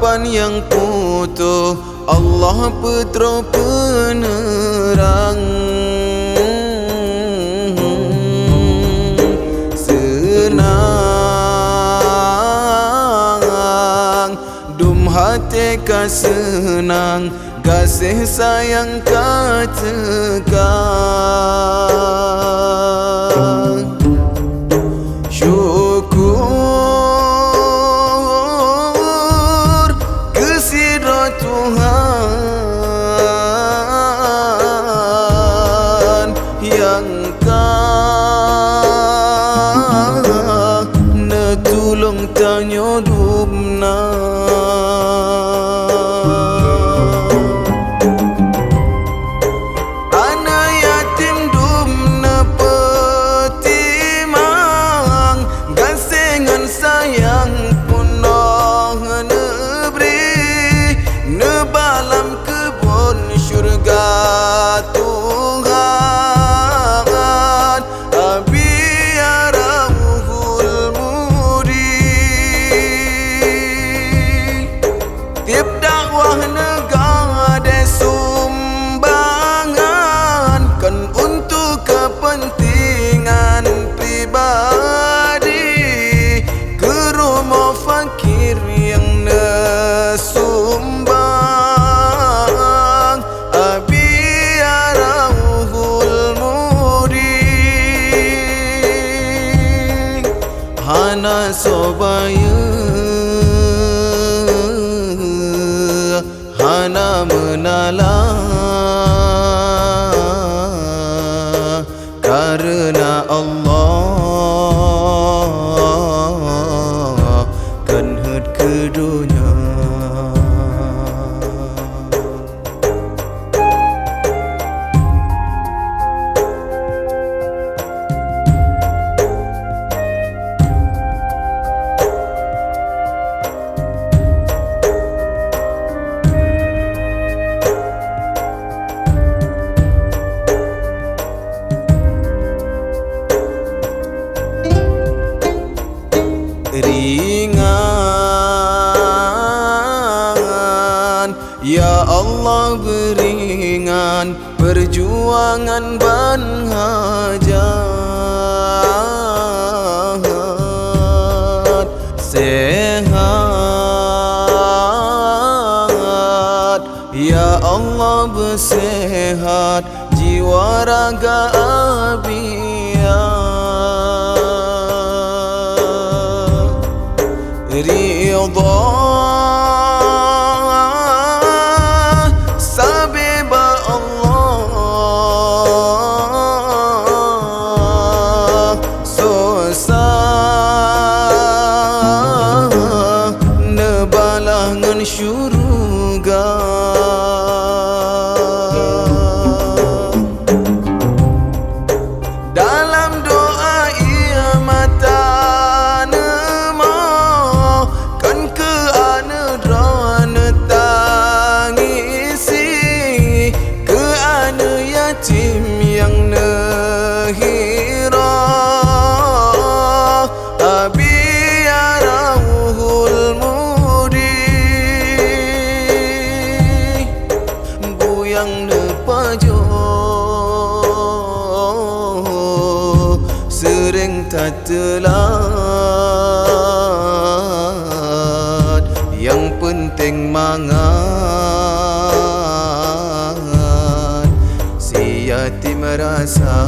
harapan yang utuh, Allah putra penerang. Senang dum hati ka senang, kasih sayang ka tekan. Syukur kesidra Tuhan yang netulung tanyo dubna. Sayang punah neberi nebalam kebun syurga Tuhan, abiarahul muri. Tiap dakwah negara de sumbangan kan untuk kepentingan pribadi, fakir yang nesumbang, abiarahul muri. Hana sobaya, hana menala, karena Allah ke dunia. Ringan, ya Allah beringan perjuangan ban hajat. Sehat, ya Allah bersehat jiwa raga abiat. Ridha sabeba Allah susah nebalah ngan syurga. Dalam doa ia mata yang nehira, abiarahul muri. Buyang nepajo sering tak telat, yang penting mangat si yatim rasa